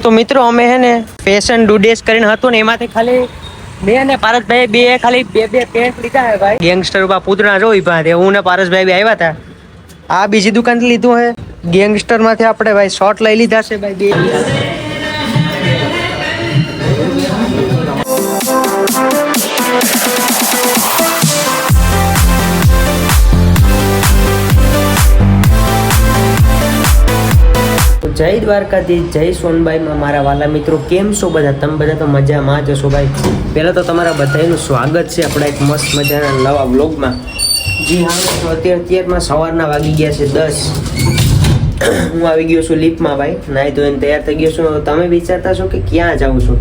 તો મિત્રો અમે હે ને ફેશન ડુડેસ કરીને હતું ને એમાંથી ખાલી મેં ને પારસભાઈ બે ખાલી બે પેન્ટ લીધા હે ભાઈ. ગેંગસ્ટર બા પૂતના જોઈ ભાઈ હું ને પારસભાઈ બી આવ્યા હતા. આ બીજી દુકાનથી લીધું હે. ગેંગસ્ટર માંથી આપણે ભાઈ શોર્ટ લઈ લીધા છે ભાઈ બે. જય દ્વારકાધીશ, જય સોનબાઈમાં મારા વાલા મિત્રો, કેમ છો બધા? તમે બધા તો મજામાં જ હશો ભાઈ. પહેલાં તો તમારા બધાનું સ્વાગત છે આપણા એક મસ્ત મજાના નવા વ્લોગમાં. જી હા, તો અત્યારમાં સવારના વાગી ગયા છે 10. હું આવી ગયો છું લિફ્ટમાં ભાઈ, નાહી ધોઈને તૈયાર થઈ ગયો છું. તમે વિચારતા છો કે ક્યાં જાઉં છું?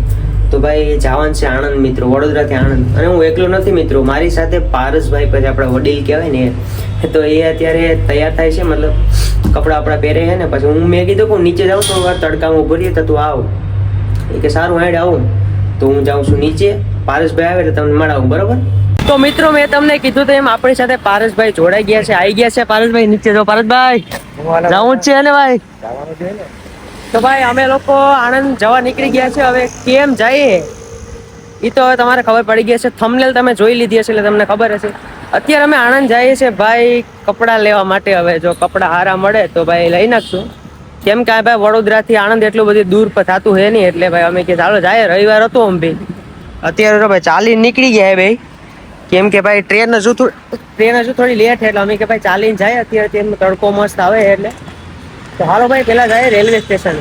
તો ભાઈ જવાનું છે આણંદ મિત્રો, વડોદરાથી આણંદ. અને હું એકલો નથી મિત્રો, મારી સાથે પારસભાઈ પછી આપણા વડીલ કહેવાય ને, તો એ અત્યારે તૈયાર થાય છે. મતલબ કપડાં આપણા પહેરે છે ને. પછી હું મેં કીધું કે હું નીચે જાઉં તો તડકામાં ઉભો રહીએ તો તું આવ. એ કે સારું હેડ આવું. તો હું જાઉં છું નીચે, પારસભાઈ આવે એટલે તમને મળાવું, બરોબર? તો મિત્રો મેં તમને કીધું તો એમ આપણી સાથે પારસભાઈ જોડાઈ ગયા છે, આવી ગયા છે. પારસભાઈ નીચે જો. પારસભાઈ જવું જ છે ને ભાઈ? તો ભાઈ અમે લોકો આણંદ જવા નીકળી ગયા છે. હવે કેમ જઈએ એ તો હવે તમારે ખબર પડી ગઈ છે. થંબનેલ તમે જોઈ લીધી હશે એટલે તમને ખબર હશે. અત્યારે અમે આણંદ જઈએ છીએ ભાઈ કપડાં લેવા માટે. હવે જો કપડાં સારા મળે તો ભાઈ લઈ નાખશું. કેમ કે ભાઈ વડોદરાથી આણંદ એટલું બધું દૂર થતું છે નહીં, એટલે ભાઈ અમે કે ચાલો જાય. રવિવાર હતો આમ ભાઈ. અત્યારે તો ભાઈ ચાલીને નીકળી ગયા ભાઈ. કેમ કે ભાઈ ટ્રેન હજુ થોડી લેટ છે એટલે અમે કે ભાઈ ચાલીને જાય. અત્યારે તેમ તડકો મસ્ત આવે એટલે તો હાલો ભાઈ પેલા જાય રેલવે સ્ટેશન.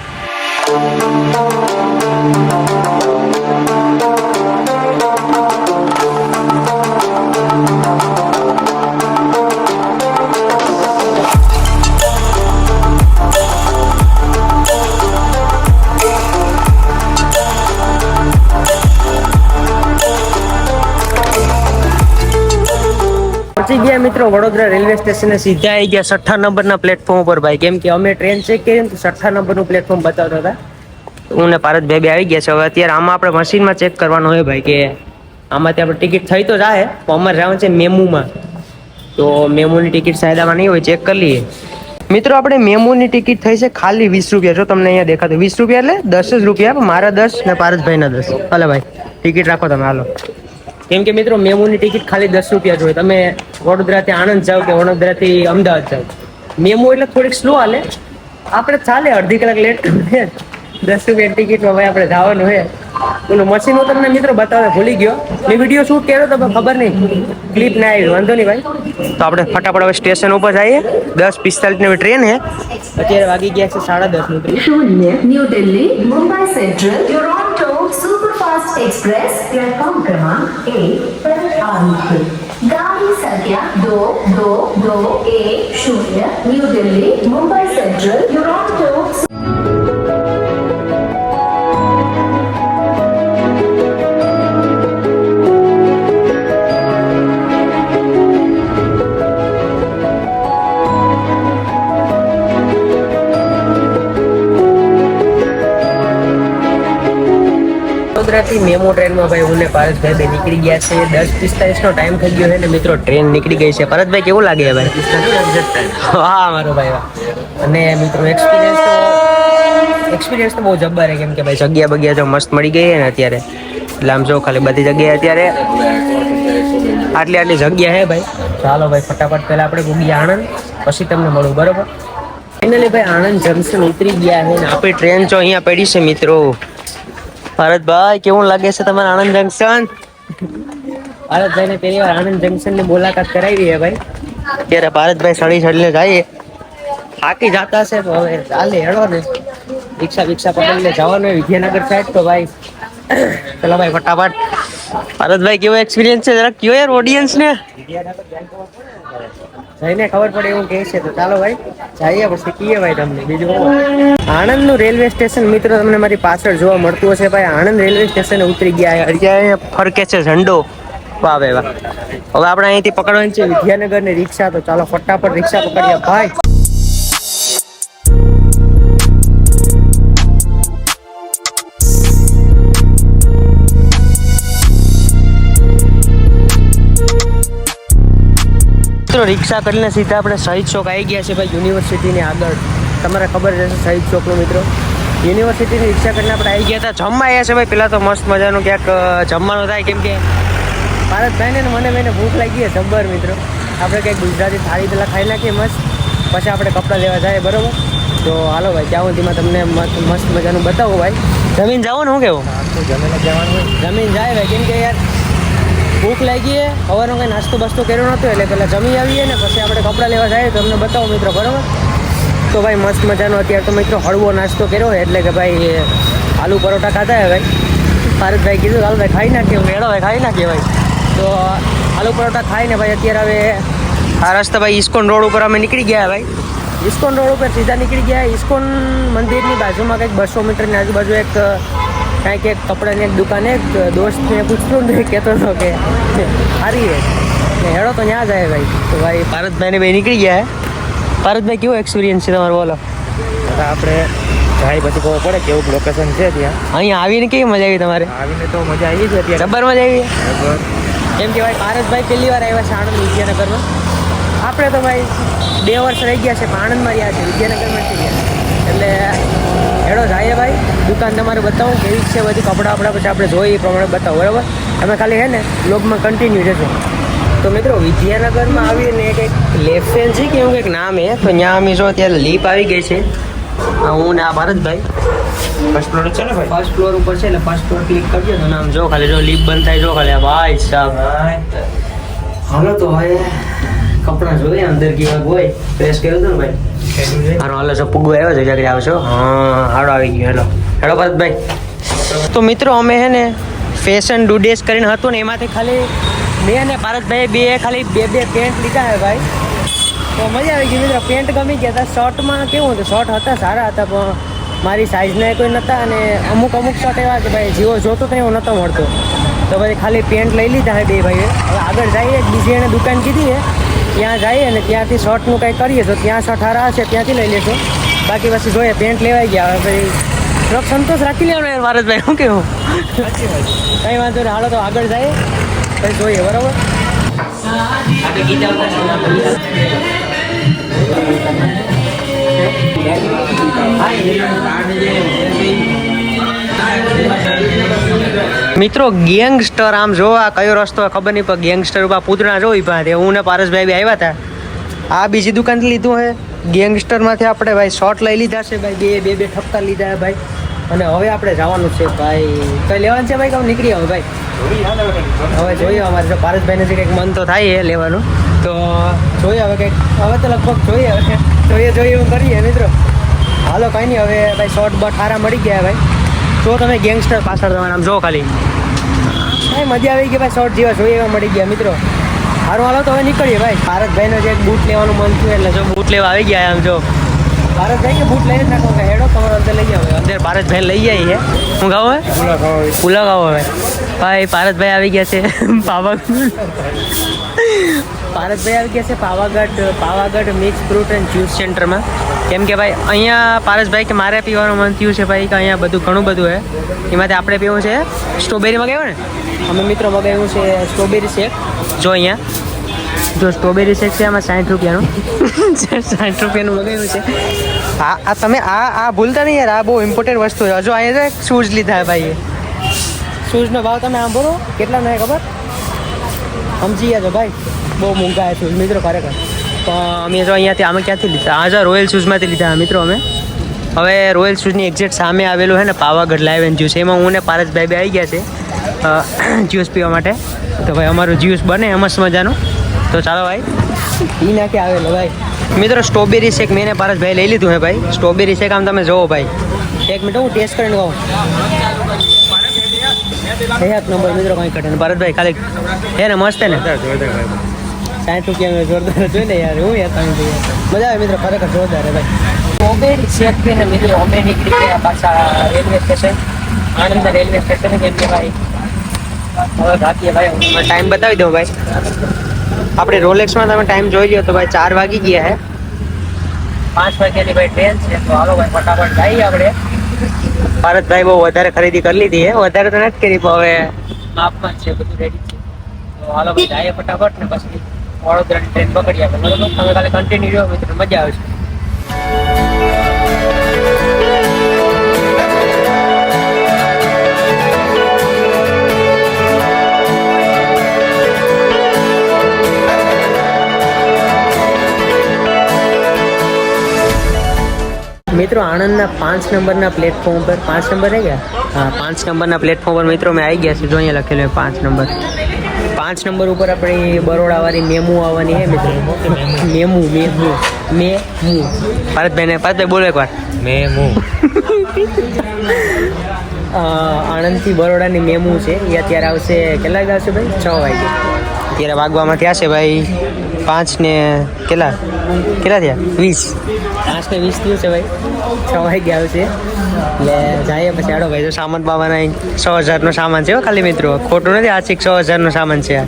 પહોંચી ગયા મિત્રો વડોદરા રેલવે સ્ટેશને. સીધા આવી ગયા 6 નંબરના પ્લેટફોર્મ ઉપર ભાઈ. કેમ કે અમે ટ્રેન ચેક કરી તો 6 નંબરનું પ્લેટફોર્મ બતાવતા હતા. હું ને પારસભાઈ બે આવી ગયા છે. હવે અત્યારે આમાં આપણે મશીનમાં ચેક કરવાનું હોય ભાઈ કે આમાંથી આપણે ટિકિટ થઈ તો જાય. અમારે જવાનું છે મેમુમાં. તો મેમુની ટિકિટ સાયદામાં નહીં હોય, ચેક કરી લઈએ મિત્રો. આપણે મેમુની ટિકિટ થઈ છે ખાલી 20 રૂપિયા. જો તમને અહીંયા દેખાતું 20 રૂપિયા એટલે 10 જ રૂપિયા. મારા 10 ને પારસભાઈના 10. હાલે ભાઈ ટિકિટ રાખો તમે, હાલો. કેમ કે મિત્રો મેમુની ટિકિટ ખાલી 10 રૂપિયા જોઈએ. તમે વડોદરાથી આણંદ જાઓ કે વડોદરાથી અમદાવાદ જાઓ, મેમુ એટલે થોડીક સ્લો હાલે. આપણે ચાલે અડધી કલાક લેટ 10 રૂપિયા ટિકિટમાં ભાઈ આપણે જવાનું હોય. પેલું મશીન હું તમને મિત્રો બતાવવા ભૂલી ગયો. મેં વિડીયો શૂટ કર્યો તો ખબર નહીં, ક્લિપ ના આવી. વાંધો નહીં ભાઈ. તો આપણે ફટાફટ હવે સ્ટેશન ઉપર જઈએ. 10:45ની ટ્રેન છે. અત્યારે વાગી ગયા છે 10:30. New Delhi Mumbai Central Toronto superfast express platform क्रमांक 1 पर आ रही है. गाड़ी संख्या 2221 New Delhi Mumbai Central Toronto. વડોદરાથી મેમો ટ્રેનમાં ભાઈ હું ને પારસભાઈ બે નીકળી ગયા છે. 10:45નો ટાઈમ થઈ ગયો છે ને મિત્રો ટ્રેન નીકળી ગઈ છે. પારસભાઈ કેવું લાગે ભાઈ? હા મારો ભાઈ. અને મિત્રો એક્સપિરિયન્સ તો બહુ જબ્બર છે. કેમ કે ભાઈ જગ્યા જો મસ્ત મળી ગઈ છે ને અત્યારે. એટલે આમ જો ખાલી બધી જગ્યાએ અત્યારે આટલી જગ્યા છે ભાઈ. ચાલો ભાઈ ફટાફટ પહેલા આપણે ભૂગી આણંદ, પછી તમને મળું, બરોબર? ફાઇનલી ભાઈ આણંદ જંકશન ઉતરી ગયા છે ને આપણી ટ્રેન જો અહીંયા પડી છે મિત્રો. ભારતભાઈ કેવું લાગે છે તમારે આણંદ જંકશન? ભારતભાઈને પહેલી વાર આણંદ જંકશનની મુલાકાત કરાવી છે ભાઈ. અત્યારે ભારતભાઈ સડીને જઈએ. થાકી જતા છે તો હવે ચાલે હેડો ને. રિક્ષા પકડીને જવાનું હોય વિદ્યાનગર સાઈડ. તો ભાઈ ચલો ભાઈ ફટાફટ. ભારતભાઈ કેવો એક્સપિરિયન્સ છે જરા કયો યાર ઓડિયન્સ ને. જઈને ખબર પડે એવું કહે છે. તો ચાલો ભાઈ જઈએ પછી કહીએ ભાઈ તમને બીજું. આણંદનું રેલવે સ્ટેશન મિત્રો તમને મારી પાછળ જોવા મળતું હશે ભાઈ. આણંદ રેલવે સ્ટેશને ઉતરી ગયા. અહીંયા ફરકે છે ઝંડો. વાહ ભાઈ વાહ. હવે આપણે અહીંથી પકડવાની છે વિદ્યાનગરની રિક્ષા. તો ચાલો ફટાફટ રિક્ષા પકડીએ ભાઈ. રિક્ષા કરીને સીધા આપણે શહીદ ચોક આવી ગયા છે ભાઈ, યુનિવર્સિટીની આગળ. તમારે ખબર જ હશે શહીદ ચોકનું મિત્રો. યુનિવર્સિટીની રિક્ષા કરીને આપણે આવી ગયા હતા. જમવા આવ્યા છે ભાઈ. પહેલાં તો મસ્ત મજાનું ક્યાંક જમવાનું થાય, કેમ કે ભારતભાઈને ને મને ભૂખ લાગી છે જબ્બર મિત્રો. આપણે કંઈક ગુજરાતી થાળી પહેલાં ખાઈ નાખીએ મસ્ત, પછી આપણે કપડાં લેવા જાય બરાબર. તો હાલો ભાઈ, ત્યાં સુધીમાં તમને મસ્ત મજાનું બતાવું ભાઈ. જમીન જાઓ ને, શું કેવું? જમીને જવાનું જમીન જાય ભાઈ, કેમ કે યાર ભૂખ લાગી છે. સવારનો કંઈ નાસ્તો બાસ્તો કર્યો નહોતો, એટલે પહેલાં જમી આવીએ ને પછી આપણે કપડાં લેવા જાય તો તમને બતાવો મિત્રો બરાબર. તો ભાઈ મસ્ત મજાનો અત્યારે તો મિત્રો હળવો નાસ્તો કર્યો હોય, એટલે કે ભાઈ આલુ પરોઠા ખાતા હોય ભાઈ. ભારતભાઈ કીધું હાલ ભાઈ ખાઈ નાખીએ, મેળો ભાઈ ખાઈ નાખીએ ભાઈ. તો આલુ પરોઠા ખાઈને ભાઈ અત્યારે હવે આ રસ્તા ભાઈ ઇસ્કોન રોડ ઉપર અમે નીકળી ગયા ભાઈ. ઇસ્કોન રોડ ઉપર સીધા નીકળી ગયા. ઇસ્કોન મંદિરની બાજુમાં કંઈક 200 મીટરની આજુબાજુ એક કાંઈક એક કપડાની એક દુકાન, એક દોસ્તને પૂછતો ને કહેતો હતો કે સારી રહે હેડો તો ત્યાં જાય ભાઈ. તો ભાઈ ભારતભાઈને ભાઈ નીકળી ગયા હે. ભારતભાઈ કેવો એક્સપિરિયન્સ છે તમારો બોલો? આપણે જાય પછી ખબર પડે કેવું લોકેશન છે ત્યાં. અહીંયા આવીને કેવી મજા આવી તમારે? આવીને તો મજા આવી છે અત્યારે. જબ્બર મજા આવી. બરાબર. કેમ કે ભાઈ ભારતભાઈ પહેલી વાર આવ્યા છે આણંદ વિદ્યાનગરમાં. આપણે તો ભાઈ 2 વર્ષ રહી ગયા છે, પણ આણંદમાં રહ્યા છે, વિદ્યાનગરમાં નથી ગયા. એટલે હેડો જાય ભાઈ, દુકાન તમારે બતાવું કેવી છે બધી, કપડાં આપણા પછી આપણે જોઈએ એ પ્રમાણે બતાવો બરાબર. અમે ખાલી છે ને બ્લોગમાં કન્ટિન્યુ જશે. તો મિત્રો વિદ્યાનગરમાં આવીને કંઈક લેફ્ટેન્સી કે એવું કંઈક નામ છે, તો ત્યાં અમે જો અત્યારે લીપ આવી ગઈ છે. હું ને આ ભારતભાઈ ફર્સ્ટ ફ્લોર છે ને ભાઈ? ફર્સ્ટ ફ્લોર ઉપર છે, એટલે ફર્સ્ટ ફ્લોર ક્લિક કરજો તો નામ જો ખાલી, જો લીપ બંધ થાય જો ખાલી. ભાઈ સાહેબ હાલો તો ભાઈ કપડાં જોઈએ અંદર કેવા હોય, પ્રેસ કર્યો હતો ને ભાઈ. હારો હાલો છો પુગો આવ્યો છે, ક્યાંક આવશો? હા હાડો આવી ગયો. હેલો હેડો ભારતભાઈ. તો મિત્રો અમે હે ને ફેશન ડુડેસ કરીને હતું ને, એમાંથી ખાલી મેં અને ભારતભાઈ ખાલી બે પેન્ટ લીધા હે ભાઈ. તો મજા આવી ગઈ મિત્રો, પેન્ટ ગમી ગયા હતા. શર્ટમાં કેવું હતું, શર્ટ હતા સારા હતા, પણ મારી સાઇઝના કોઈ નહોતા, અને અમુક શર્ટ એવા કે ભાઈ જેવો જોતો તો એવો નહોતો મળતો. તો પછી ખાલી પેન્ટ લઈ લીધા હે બે ભાઈએ. હવે આગળ જઈએ, બીજી એને દુકાન કીધી છે ત્યાં જઈએ અને ત્યાંથી શર્ટનું કંઈ કરીએ તો ત્યાં શર્ટ સારા હશે ત્યાંથી લઈ લેશો. બાકી પછી જોઈએ પેન્ટ લેવાઈ ગયા. હવે પછી થોડોક સંતોષ રાખી લેવાનો યાર ભારતભાઈ, શું કેવું? કંઈ વાંધો નહીં, હાલો તો આગળ જઈએ પછી જોઈએ બરાબર. મિત્રો ગેંગસ્ટર આમ જો આ કયો રસ્તો ખબર નહીં, પણ ગેંગસ્ટર ઉપર પૂતળા જોઈ પાસે હું ને પારસભાઈ બી આવ્યા હતા. આ બીજી દુકાનથી લીધું છે ગેંગસ્ટરમાંથી. આપણે ભાઈ શોર્ટ લઈ લીધા છે ભાઈ, બે ઠપકા લીધા છે ભાઈ. અને હવે આપણે જવાનું છે ભાઈ, કઈ લેવાનું છે ભાઈ? કામ નીકળી આવે ભાઈ. હવે જોઈએ અમારે જો પારસભાઈને જે કંઈક મન તો થાય એ લેવાનું, તો જોઈએ હવે કંઈક. હવે તો લગભગ જોઈએ એવું કરીએ મિત્રો. હાલો કંઈ નહીં, હવે ભાઈ શોર્ટ બટ સારા મળી ગયા ભાઈ. જો તમે ગેંગસ્ટર પાછળ તમારે આમ જો ખાલી ભાઈ મજા આવી ગઈ ભાઈ. શોર્ટ જેવા જોઈએ એવા મળી ગયા મિત્રો. સારું હાલો તો હવે નીકળીએ ભાઈ. ભારતભાઈનો જે બૂટ લેવાનું મન થયું એટલે જો બૂટ લેવા આવી ગયા આમ જો. ભારતભાઈ કે બૂટ લઈને નાખો કે હેડો તમારો અંદર લઈ જાવ. અંદર ભારતભાઈ લઈ જાય છે. હું ગાવ હે પુલા ગાવ હવે ભાઈ. ભારતભાઈ આવી ગયા છે ભારતભાઈ આવી ગયા છે Pavagadh mix fruit and juice સેન્ટરમાં. કેમ કે ભાઈ અહીંયા પારસભાઈ કે મારે પીવાનું મન થયું છે ભાઈ, કે અહીંયા બધું ઘણું બધું છે. એમાંથી આપણે પીવું છે સ્ટ્રોબેરી મગાવ્યો ને અમે મિત્રો, મગાવ્યું છે સ્ટ્રોબેરી શેક. જો અહીંયા જો સ્ટ્રોબેરી શેક છે, આમાં 60 રૂપિયાનું 60 રૂપિયાનું મગાવ્યું છે. આ તમે આ ભૂલતા નહીં યાર, આ બહુ ઇમ્પોર્ટન્ટ વસ્તુ છે. જો અહીંયા શૂઝ લીધા છે ભાઈ. શૂઝનો ભાવ તમે આમ બોલો કેટલાનો છે ખબર? સમજી ગયા છો ભાઈ, બહુ મોંઘા છે શૂઝ મિત્રો ખરેખર. તો અમે જો અહીંયાથી અમે ક્યાંથી લીધા? આ જો રોયલ શૂઝમાંથી લીધા મિત્રો અમે. હવે રોયલ શૂઝની એક્ઝેક્ટ સામે આવેલું છે ને પાવાગઢ લાઈવ એન્ડ જ્યુસ, એમાં હું ને પારસભાઈ બી આવી ગયા છે જ્યુસ પીવા માટે. તો ભાઈ અમારું જ્યુસ બને મસ્ત મજાનું. તો ચાલો ભાઈ પી નાખી આવેલો ભાઈ. મિત્રો સ્ટ્રોબેરી શેક મેં ને પારસભાઈ લઈ લીધું હે ભાઈ. સ્ટ્રોબેરી શેક આમ તમે જોવો ભાઈ, એક મિનિટ હું ટેસ્ટ કરીને કહું. એક નંબર મિત્રો, કંઈ ઘટે ને ભારતભાઈ ખાલી હે ને મસ્ત હે ને. 60 રૂપિયા જોરદાર જોઈ ને યાર, હું યાર તમે મજા આવે મિત્રો, ખરેખર જોરદાર હે ભાઈ. સ્ટ્રોબેરી શેક પીને મિત્રો અમે નીકળી ગયા પાછા railway station, Anand railway station. કેમ કે ભાઈ હવે રાખીએ ભાઈ, ટાઈમ બતાવી દઉં ભાઈ. આપણે રોલેક્સમાં તમે ટાઈમ જોઈ લો તો ભાઈ 4 વાગી ગયા હે. 5 વાગ્યાની ભાઈ ટ્રેન છે. તો હાલો ભાઈ ફટાફટ જઈએ આપણે. ભારતભાઈ બહુ વધારે ખરીદી કરી લીધી છે, વધારે તો નથી કરી પણ હવે માપમાં છે, બધું રેડી છે. તો હાલો ભાઈ જઈએ ફટાફટ ને પછી વડોદરાની ટ્રેન પકડી આપણે બરોબર. તમે કાલે કન્ટિન્યુ રહ્યો મિત્રો, મજા આવશે. મિત્રો આણંદના 5 નંબરના પ્લેટફોર્મ પર 5 નંબર રહી ગયા હા 5 નંબરના પ્લેટફોર્મ પર મિત્રો મેં આવી ગયા છે જો અહીંયા લખેલું 5 નંબર 5 નંબર ઉપર આપણી બરોડાવાળી મેમુ આવવાની છે મિત્રો મેમુ ભારતભાઈ બોલો એકવાર આણંદથી બરોડાની મેમુ છે એ અત્યારે આવશે કેટલા વાગે આવશે ભાઈ 6 વાગે અત્યારે વાગવામાં થયા છે ભાઈ 5 ને કેટલા થયા 20 5 ને 20 થયું છે ભાઈ 6 વાગે આવશે એટલે જાય પછી આડો ભાઈ તો સામાન બાવાના 100,000 નો સામાન છે હો ખાલી મિત્રો ખોટું નથી આશિક 100,000 નો સામાન છે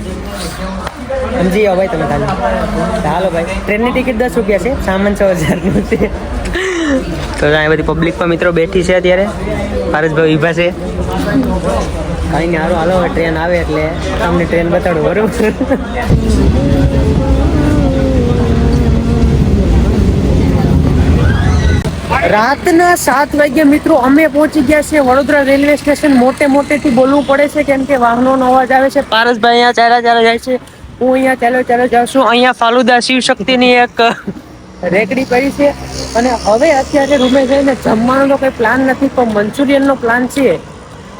સમજી જાઓ ભાઈ તમે ખાલી હાલો ભાઈ ટ્રેનની ટિકિટ 10 રૂપિયા છે સામાન 6,000 નું છે તો અહીંયા બધી પબ્લિક પણ મિત્રો બેઠી છે અત્યારે પારસભાઈ ઊભા છે કાંઈ નહીં હાલો હવે ટ્રેન આવે એટલે તમને ટ્રેન બતાડું બરોબર રાતના 7 વાગ્યા મિત્રો અમે પહોંચી ગયા છે વડોદરા રેલવે સ્ટેશન મોટેથી બોલવું પડે છે કેમ કે વાહનોનો અવાજ આવે છે પારસભાઈ અહીંયા ચાલ્યા જાય છે હું અહીંયા ચાલ્યો જાઉં છું અહીંયા ફાલુદા શિવશક્તિની એક રેકડી કરી છે અને હવે અત્યારે રૂમે જઈને જમવાનો તો કંઈ પ્લાન નથી પણ મંચુરિયનનો પ્લાન છે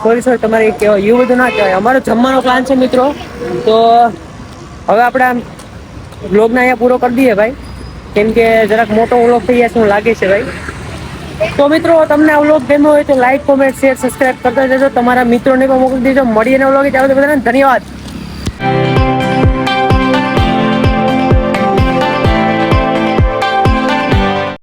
સોરી તમારે કહેવાય એવું બધું ના કહેવાય અમારો જમવાનો પ્લાન છે મિત્રો તો હવે આપણે આ વ્લોગને અહીંયા પૂરો કરી દઈએ ભાઈ કેમ કે જરાક મોટો વ્લોગ થઈ જશે એવું લાગે છે ભાઈ તો મિત્રો તમને આ વ્લોગ ગમ્યો હોય તો લાઈક કોમેન્ટ શેર સબસ્ક્રાઇબ કરતા જજો તમારા મિત્રોને પણ મોકલી દેજો મળીને વ્લોગ ચાલો બધાને ધન્યવાદ